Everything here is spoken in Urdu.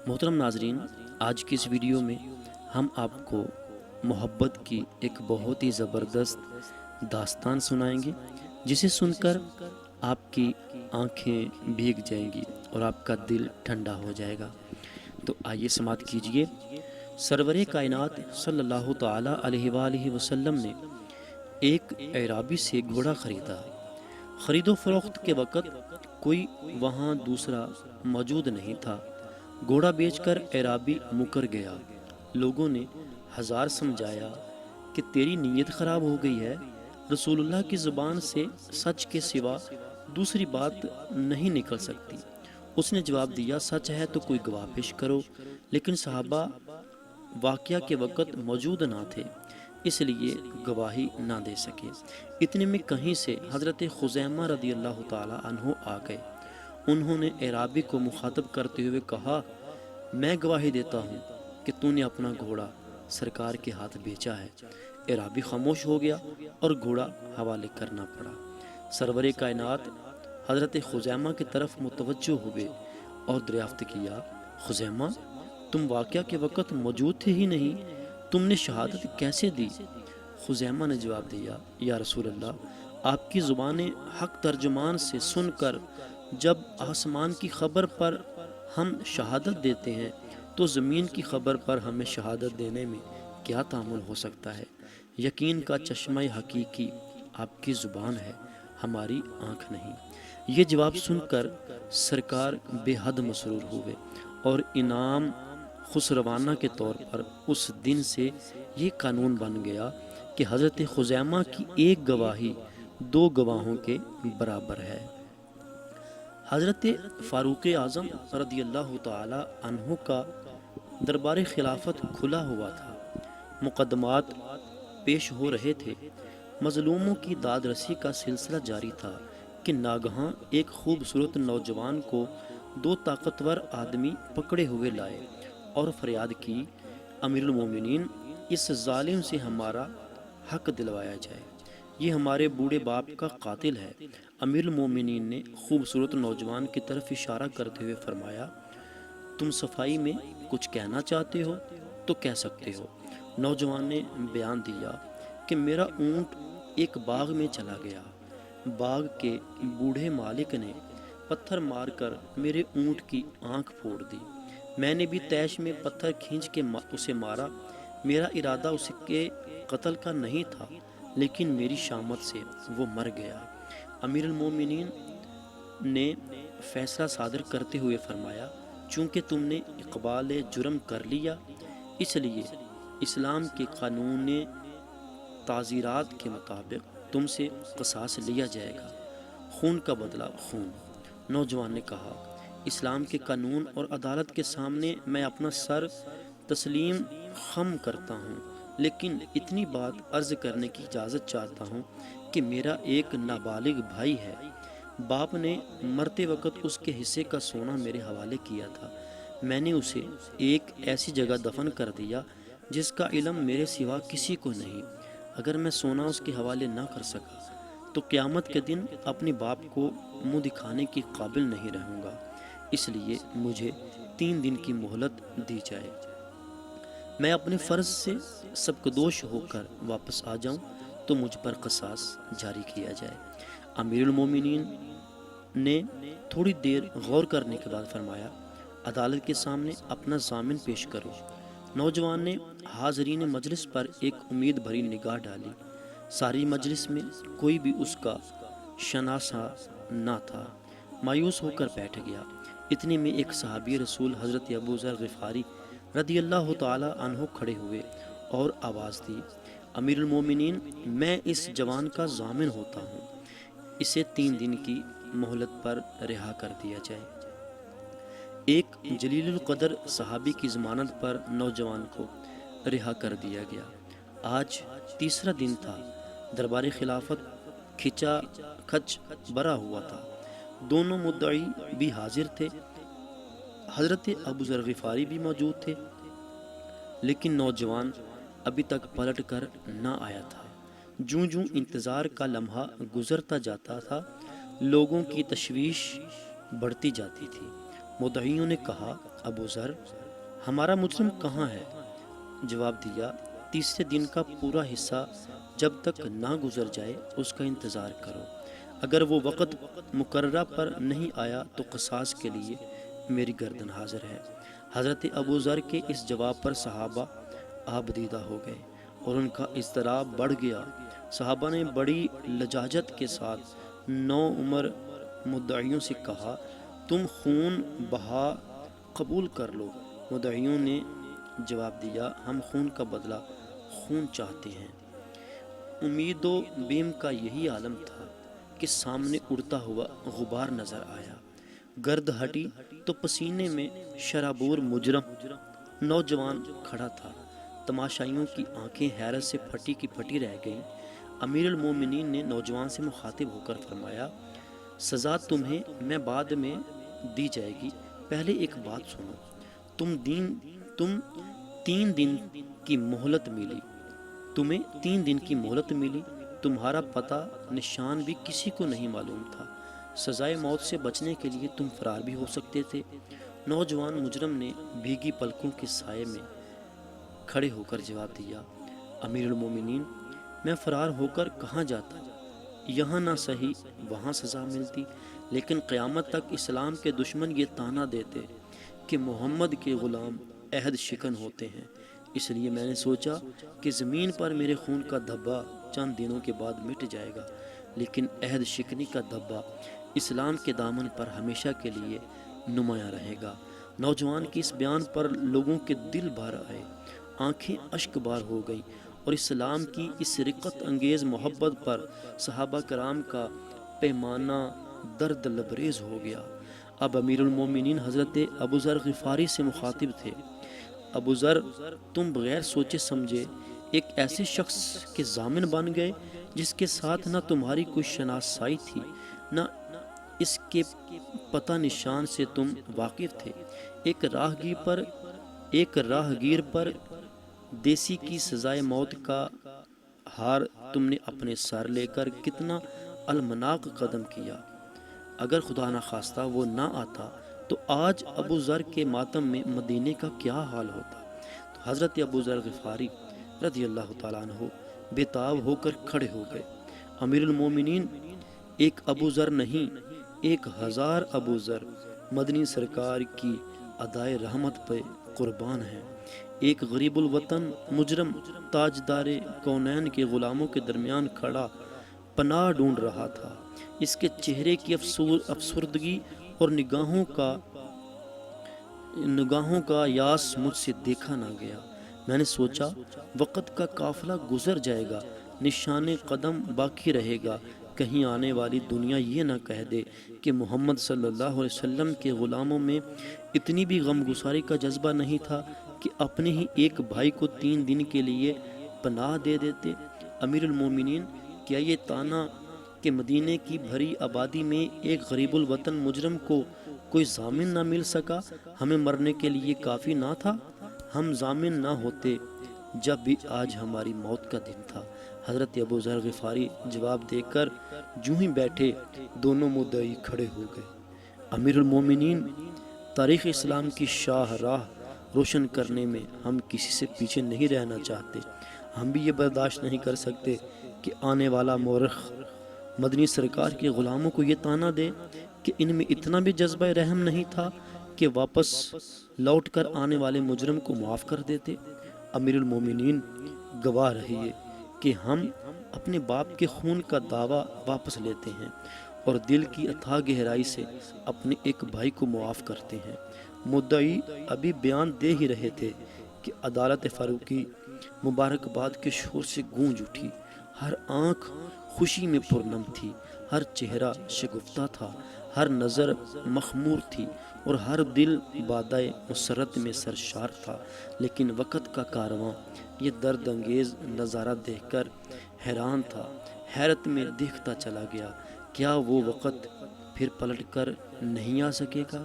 محترم ناظرین، آج کی اس ویڈیو میں ہم آپ کو محبت کی ایک بہت ہی زبردست داستان سنائیں گے، جسے سن کر آپ کی آنکھیں بھیگ جائیں گی اور آپ کا دل ٹھنڈا ہو جائے گا۔ تو آئیے سماعت کیجئے۔ سرور کائنات صلی اللہ تعالی علیہ وآلہ وسلم نے ایک اعرابی سے گھوڑا خریدا۔ خرید و فروخت کے وقت کوئی وہاں دوسرا موجود نہیں تھا۔ گھوڑا بیچ کر اعرابی مکر گیا۔ لوگوں نے ہزار سمجھایا کہ تیری نیت خراب ہو گئی ہے، رسول اللہ کی زبان سے سچ کے سوا دوسری بات نہیں نکل سکتی۔ اس نے جواب دیا، سچ ہے تو کوئی گواہ پیش کرو، لیکن صحابہ واقعہ کے وقت موجود نہ تھے، اس لیے گواہی نہ دے سکے۔ اتنے میں کہیں سے حضرت خزیمہ رضی اللہ تعالی عنہ آ گئے۔ انہوں نے اعرابی کو مخاطب کرتے ہوئے کہا، میں گواہی دیتا ہوں کہ تو نے اپنا گھوڑا سرکار کے ہاتھ بیچا ہے۔ اعرابی خاموش ہو گیا اور گھوڑا حوالے کرنا پڑا۔ سرور کائنات حضرت خزیمہ کی طرف متوجہ ہوئے اور دریافت کیا، خزیمہ، تم واقعہ کے وقت موجود تھے ہی نہیں، تم نے شہادت کیسے دی؟ خزیمہ نے جواب دیا، یا رسول اللہ، آپ کی زبان حق ترجمان سے سن کر جب آسمان کی خبر پر ہم شہادت دیتے ہیں تو زمین کی خبر پر ہمیں شہادت دینے میں کیا تعامل ہو سکتا ہے؟ یقین کا چشمہ حقیقی آپ کی زبان ہے، ہماری آنکھ نہیں۔ یہ جواب سن کر سرکار بے حد مسرور ہوئے اور انعام خسروانہ کے طور پر اس دن سے یہ قانون بن گیا کہ حضرت خزیمہ کی ایک گواہی دو گواہوں کے برابر ہے۔ حضرت فاروق اعظم رضی اللہ تعالی عنہ کا دربار خلافت کھلا ہوا تھا۔ مقدمات پیش ہو رہے تھے، مظلوموں کی داد رسی کا سلسلہ جاری تھا کہ ناگہاں ایک خوبصورت نوجوان کو دو طاقتور آدمی پکڑے ہوئے لائے اور فریاد کی، امیر المومنین، اس ظالم سے ہمارا حق دلوایا جائے، یہ ہمارے بوڑھے باپ کا قاتل ہے۔ امیر المومنین نے خوبصورت نوجوان کی طرف اشارہ کرتے ہوئے فرمایا، تم صفائی میں کچھ کہنا چاہتے ہو تو کہہ سکتے ہو۔ نوجوان نے بیان دیا کہ میرا اونٹ ایک باغ میں چلا گیا، باغ کے بوڑھے مالک نے پتھر مار کر میرے اونٹ کی آنکھ پھوڑ دی، میں نے بھی تیش میں پتھر کھینچ کے اسے مارا، میرا ارادہ اس کے قتل کا نہیں تھا، لیکن میری شامت سے وہ مر گیا۔ امیر المومنین نے فیصلہ صادر کرتے ہوئے فرمایا، چونکہ تم نے اقبال جرم کر لیا، اس لیے اسلام کے قانون تعزیرات کے مطابق تم سے قصاص لیا جائے گا، خون کا بدلہ خون۔ نوجوان نے کہا، اسلام کے قانون اور عدالت کے سامنے میں اپنا سر تسلیم خم کرتا ہوں، لیکن اتنی بات عرض کرنے کی اجازت چاہتا ہوں کہ میرا ایک نابالغ بھائی ہے، باپ نے مرتے وقت اس کے حصے کا سونا میرے حوالے کیا تھا، میں نے اسے ایک ایسی جگہ دفن کر دیا جس کا علم میرے سوا کسی کو نہیں۔ اگر میں سونا اس کے حوالے نہ کر سکا تو قیامت کے دن اپنے باپ کو منہ دکھانے کی قابل نہیں رہوں گا، اس لیے مجھے 3 دن کی مہلت دی جائے، میں اپنے فرض سے سبکدوش ہو کر واپس آ جاؤں تو مجھ پر قصاص جاری کیا جائے۔ امیر المومنین نے تھوڑی دیر غور کرنے کے بعد فرمایا، عدالت کے سامنے اپنا ضامن پیش کرو۔ نوجوان نے حاضرین مجلس پر ایک امید بھری نگاہ ڈالی، ساری مجلس میں کوئی بھی اس کا شناسا نہ تھا، مایوس ہو کر بیٹھ گیا۔ اتنے میں ایک صحابی رسول حضرت ابو ذر غفاری رضی اللہ تعالی عنہ کھڑے ہوئے اور آواز دی، امیر المومنین، میں اس جوان کا ضامن ہوتا ہوں، اسے 3 دن کی مہلت پر رہا کر دیا جائے۔ ایک جلیل القدر صحابی کی ضمانت پر نوجوان کو رہا کر دیا گیا۔ آج تیسرا دن تھا، دربار خلافت کھچا کھچ بھرا ہوا تھا، دونوں مدعی بھی حاضر تھے، حضرت ابو ذر غفاری بھی موجود تھے، لیکن نوجوان ابھی تک پلٹ کر نہ آیا تھا۔ جوں جوں انتظار کا لمحہ گزرتا جاتا تھا، لوگوں کی تشویش بڑھتی جاتی تھی۔ مدعیوں نے کہا ابو ذر ہمارا مجرم کہاں ہے؟ جواب دیا تیسرے دن کا پورا حصہ جب تک نہ گزر جائے اس کا انتظار کرو، اگر وہ وقت مقررہ پر نہیں آیا تو قصاص کے لیے میری گردن حاضر ہے۔ حضرت ابو ذر کے اس جواب پر صحابہ آبدیدہ ہو گئے اور ان کا اضطراب بڑھ گیا۔ صحابہ نے بڑی لجاجت کے ساتھ نوعمر مدعیوں سے کہا تم خون بہا قبول کر لو۔ مدعیوں نے جواب دیا ہم خون کا بدلہ خون چاہتے ہیں۔ امید و بیم کا یہی عالم تھا کہ سامنے اڑتا ہوا غبار نظر آیا، گرد ہٹی تو پسینے میں شرابور مجرم نوجوان کھڑا تھا۔ تماشائیوں کی آنکھیں حیرت سے پھٹی کی پھٹی رہ گئیں۔ امیر المومنین نے نوجوان سے مخاطب ہو کر فرمایا سزا تمہیں میں بعد میں دی جائے گی، پہلے ایک بات سنو۔ تم 3 دن کی مہلت ملی، تمہیں 3 دن کی مہلت ملی، تمہارا پتہ نشان بھی کسی کو نہیں معلوم تھا، سزائے موت سے بچنے کے لیے تم فرار بھی ہو سکتے تھے۔ نوجوان مجرم نے بھیگی پلکوں کے سائے میں کھڑے ہو کر جواب دیا امیر المومنین میں فرار ہو کر کہاں جاتا، یہاں نہ سہی وہاں سزا ملتی، لیکن قیامت تک اسلام کے دشمن یہ طعنہ دیتے کہ محمد کے غلام عہد شکن ہوتے ہیں، اس لیے میں نے سوچا کہ زمین پر میرے خون کا دھبا چند دنوں کے بعد مٹ جائے گا، لیکن عہد شکنی کا دھبا اسلام کے دامن پر ہمیشہ کے لیے نمایاں رہے گا۔ نوجوان کی اس بیان پر لوگوں کے دل بھر آئے، آنکھیں اشک بار ہو گئی، اور اسلام کی اس رقت انگیز محبت پر صحابہ کرام کا پیمانہ درد لبریز ہو گیا۔ اب امیر المومنین حضرت ابو ذر غفاری سے مخاطب تھے ابو ذر تم بغیر سوچے سمجھے ایک ایسے شخص کے ضامن بن گئے جس کے ساتھ نہ تمہاری کوئی شناسائی تھی، نہ اس کے پتہ نشان سے تم واقف تھے۔ ایک راہگیر پر دیسی کی سزائے موت کا ہار تم نے اپنے سر لے کر کتنا المناک قدم کیا، اگر خدا نخواستہ وہ نہ آتا تو آج ابو ذر کے ماتم میں مدینے کا کیا حال ہوتا۔ تو حضرت ابو ذر غفاری رضی اللہ تعالیٰ عنہ بے تاب ہو کر کھڑے ہو گئے۔ امیر المومنین ایک ابو ذر نہیں، 1000 ابو ذر مدنی سرکار کی ادائے رحمت پہ قربان ہیں۔ ایک غریب الوطن مجرم تاجدار کونین کے غلاموں کے درمیان کھڑا پناہ ڈھونڈ رہا تھا، اس کے چہرے کی افسردگی اور نگاہوں کا یاس مجھ سے دیکھا نہ گیا۔ میں نے سوچا وقت کا قافلہ گزر جائے گا، نشان قدم باقی رہے گا، کہیں آنے والی دنیا یہ نہ کہہ دے کہ محمد صلی اللہ علیہ وسلم کے غلاموں میں اتنی بھی غمگساری کا جذبہ نہیں تھا کہ اپنے ہی ایک بھائی کو 3 دن کے لیے پناہ دے دیتے۔ امیر المومنین کیا یہ طعنہ کہ مدینے کی بھری آبادی میں ایک غریب الوطن مجرم کو کوئی ضامن نہ مل سکا ہمیں مرنے کے لیے کافی نہ تھا؟ ہم ضامن نہ ہوتے جب بھی آج ہماری موت کا دن تھا۔ حضرت ابو ذر غفاری جواب دے کر جو ہی بیٹھے دونوں مدعی کھڑے ہو گئے۔ امیر المومنین تاریخ اسلام کی شاہ راہ روشن کرنے میں ہم کسی سے پیچھے نہیں رہنا چاہتے۔ ہم بھی یہ برداشت نہیں کر سکتے کہ آنے والا مورخ مدنی سرکار کے غلاموں کو یہ طعنہ دے کہ ان میں اتنا بھی جذبہ رحم نہیں تھا کہ واپس لوٹ کر آنے والے مجرم کو معاف کر دیتے۔ امیر المومنین گواہ رہیے کہ ہم اپنے باپ کے خون کا دعویٰ واپس لیتے ہیں اور دل کی اتھاہ گہرائی سے اپنے ایک بھائی کو معاف کرتے ہیں۔ مدعی ابھی بیان دے ہی رہے تھے کہ عدالت فاروقی مبارکباد کے شور سے گونج اٹھی، ہر آنکھ خوشی میں پرنم تھی، ہر چہرہ شگفتہ تھا، ہر نظر مخمور تھی اور ہر دل بادۂ مسرت میں سرشار تھا۔ لیکن وقت کا کارواں یہ درد انگیز نظارہ دیکھ کر حیران تھا، حیرت میں دیکھتا چلا گیا، کیا وہ وقت پھر پلٹ کر نہیں آ سکے گا؟